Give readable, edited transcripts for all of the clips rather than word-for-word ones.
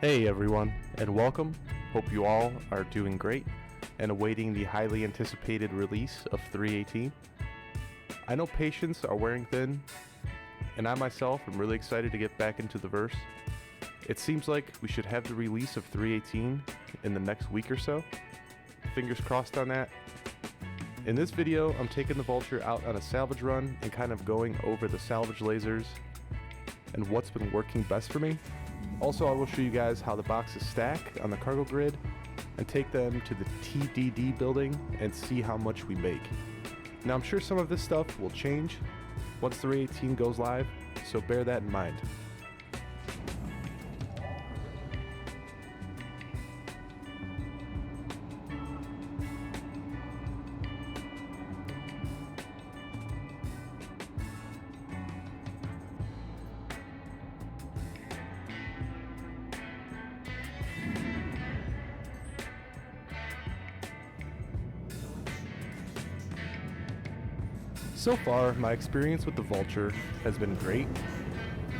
Hey everyone, and welcome. Hope you all are doing great and awaiting the highly anticipated release of 3.18. I know patients are wearing thin, and I myself am really excited to get back into the verse. It seems like we should have the release of 3.18 in the next week or so. Fingers crossed on that. In this video, I'm taking the Vulture out on a salvage run and kind of going over the salvage lasers and what's been working best for me. Also, I will show you guys how the boxes stack on the cargo grid and take them to the TDD building and see how much we make. Now, I'm sure some of this stuff will change once 3.18 goes live, so bear that in mind. So far, my experience with the Vulture has been great.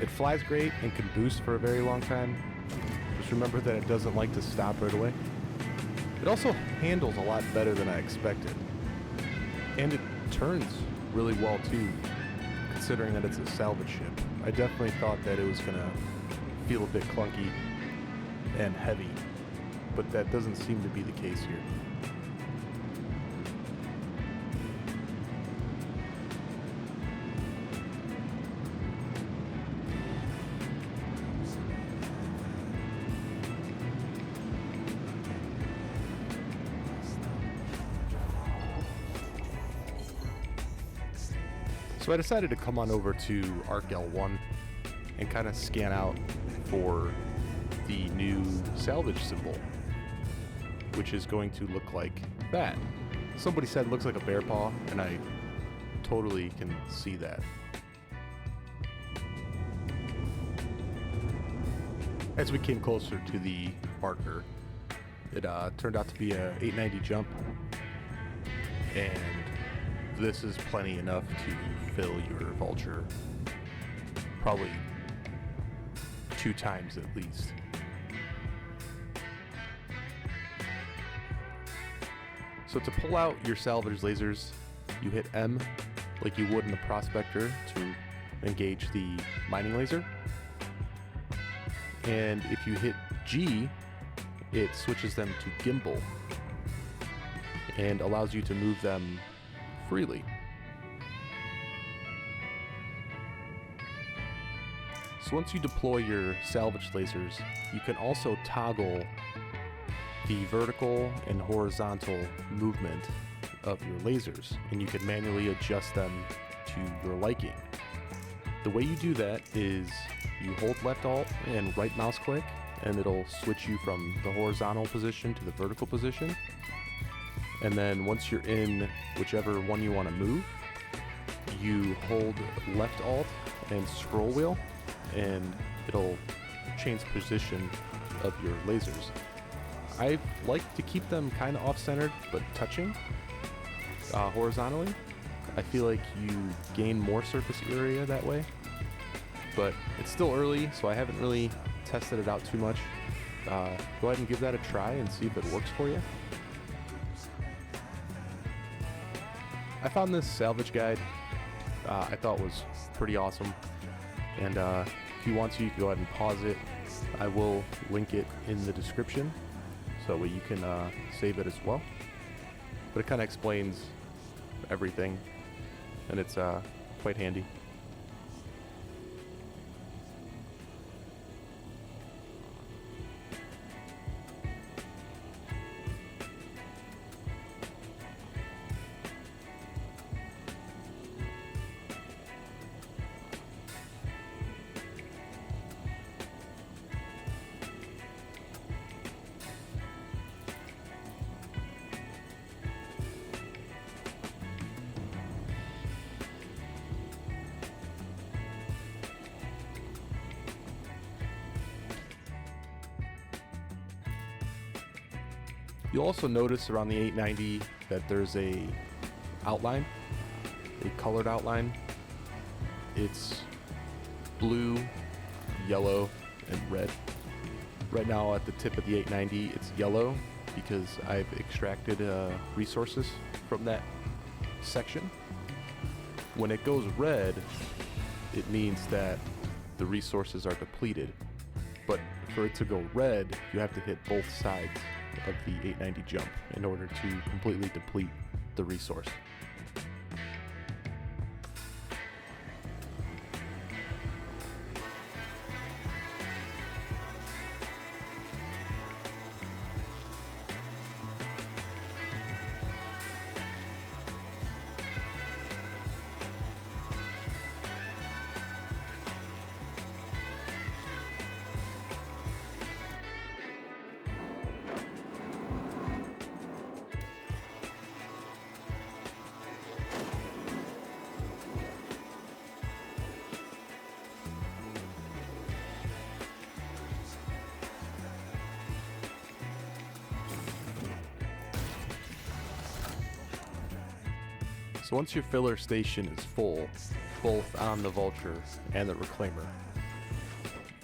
It flies great and can boost for a very long time. Just remember that it doesn't like to stop right away. It also handles a lot better than I expected. And it turns really well too, considering that it's a salvage ship. I definitely thought that it was gonna feel a bit clunky and heavy, but that doesn't seem to be the case here. So I decided to come on over to Arc L1 and kind of scan out for the new salvage symbol, which is going to look like that. Somebody said it looks like a bear paw, and I totally can see that. As we came closer to the marker, it turned out to be a 890 jump, and this is plenty enough to fill your Vulture probably 2 times at least. So to pull out your salvage lasers, you hit M like you would in the prospector to engage the mining laser. And if you hit G, it switches them to gimbal and allows you to move them freely. So once you deploy your salvage lasers, you can also toggle the vertical and horizontal movement of your lasers, and you can manually adjust them to your liking. The way you do that is you hold left alt and right mouse click, and it'll switch you from the horizontal position to the vertical position. And then once you're in whichever one you want to move, you hold left alt and scroll wheel, and it'll change position of your lasers. I like to keep them kind of off-centered, but touching horizontally. I feel like you gain more surface area that way, but it's still early, so I haven't really tested it out too much. Go ahead and give that a try and see if it works for you. I found this salvage guide I thought was pretty awesome, and if you want to, you can go ahead and pause it. I will link it in the description so that way you can save it as well. But it kind of explains everything, and it's quite handy. You'll also notice around the 890 that there's a outline, a colored outline. It's blue, yellow, and red. Right now at the tip of the 890, it's yellow because I've extracted resources from that section. When it goes red, it means that the resources are depleted. But for it to go red, you have to hit both sides of the 890 jump in order to completely deplete the resource. So once your filler station is full, both on the Vulture and the Reclaimer,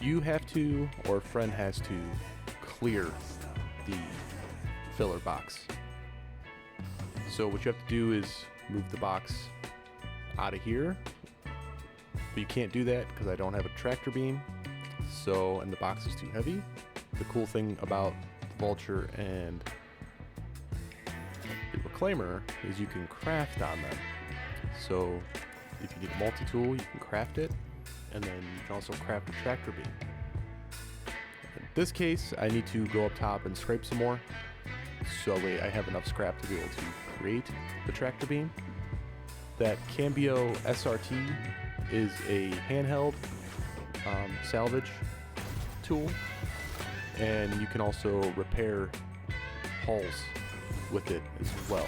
you have to, or a friend has to, clear the filler box. So what you have to do is move the box out of here, but you can't do that because I don't have a tractor beam, and the box is too heavy. The cool thing about the Vulture and the Reclaimer is you can craft on them. So if you need a multi-tool, you can craft it, and then you can also craft a tractor beam. In this case, I need to go up top and scrape some more, so I have enough scrap to be able to create the tractor beam. That Cambio SRT is a handheld salvage tool, and you can also repair hulls with it as well.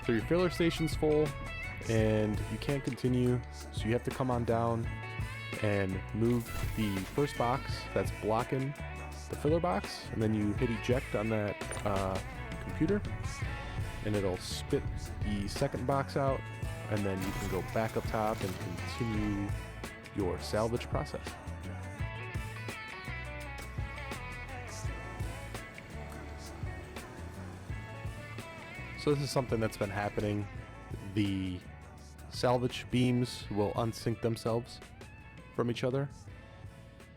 So your filler station's full and you can't continue, so you have to come on down and move the first box that's blocking the filler box, and then you hit eject on that computer and it'll spit the second box out, and then you can go back up top and continue your salvage process. So this is something that's been happening. The salvage beams will unsync themselves from each other,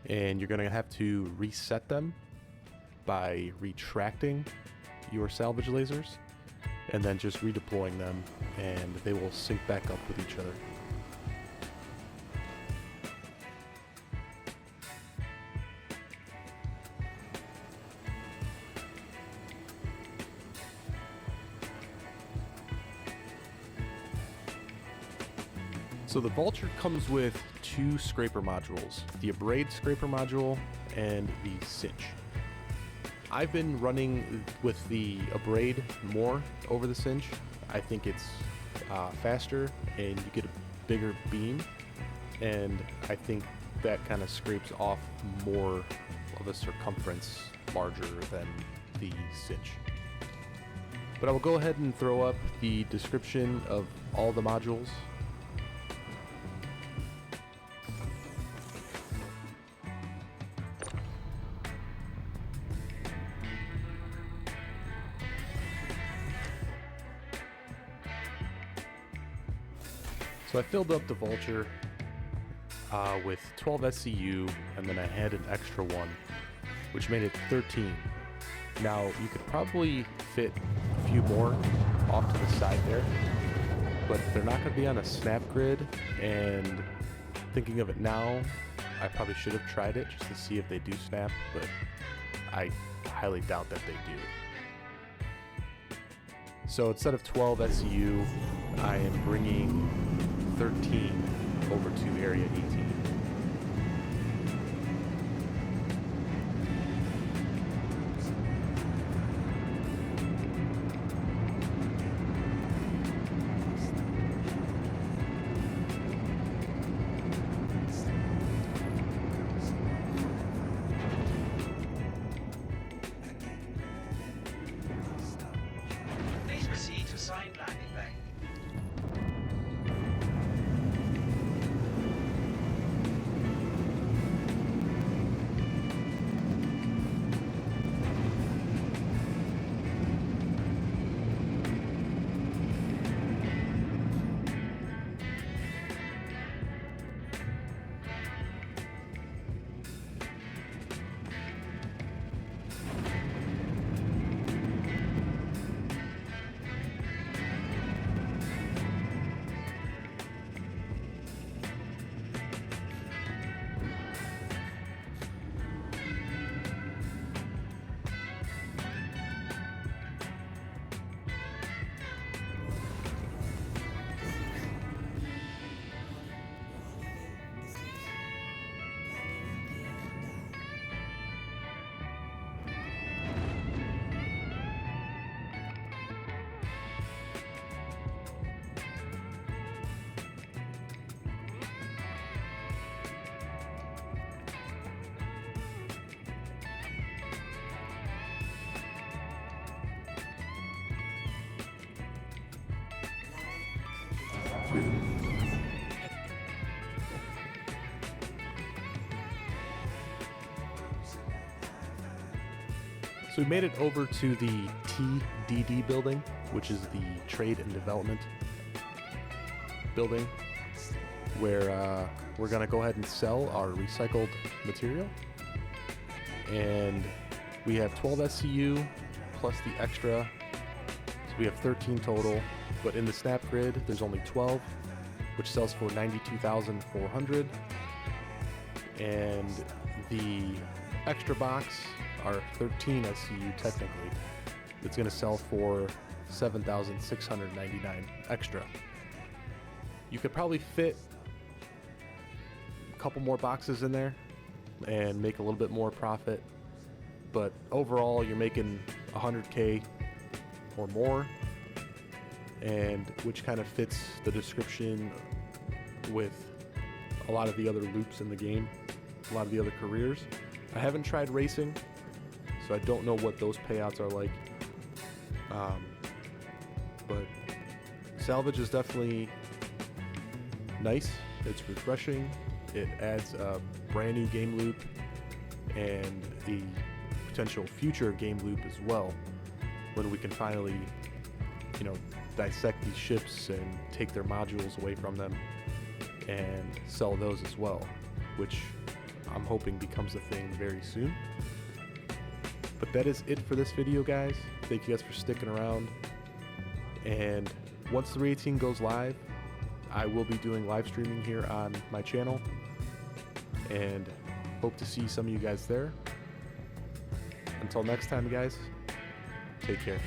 and you're going to have to reset them by retracting your salvage lasers and then just redeploying them, and they will sync back up with each other. So the Vulture comes with two scraper modules, the Abrade scraper module and the Cinch. I've been running with the Abrade more over the Cinch. I think it's faster and you get a bigger beam, and I think that kind of scrapes off more of a circumference larger than the Cinch. But I will go ahead and throw up the description of all the modules. So I filled up the Vulture with 12 SCU, and then I had an extra one, which made it 13. Now, you could probably fit a few more off to the side there, but they're not going to be on a snap grid, and thinking of it now, I probably should have tried it just to see if they do snap, but I highly doubt that they do. So instead of 12 SCU, I am bringing 13 over to Area 18. So we made it over to the TDD building, which is the Trade and Development building, where we're going to go ahead and sell our recycled material. And we have 12 SCU plus the extra, so we have 13 total. But in the snap grid, there's only 12, which sells for 92,400. And the extra box are 13 SCU technically. It's going to sell for 7,699 extra. You could probably fit a couple more boxes in there and make a little bit more profit, but overall you're making 100K or more, and which kind of fits the description with a lot of the other loops in the game, a lot of the other careers. I haven't tried racing, so I don't know what those payouts are like, but salvage is definitely nice. It's refreshing. It adds a brand new game loop and a potential future game loop as well, when we can finally, dissect these ships and take their modules away from them and sell those as well, which I'm hoping becomes a thing very soon. But that is it for this video, guys. Thank you guys for sticking around. And once the 318 goes live, I will be doing live streaming here on my channel, and hope to see some of you guys there. Until next time, guys, take care.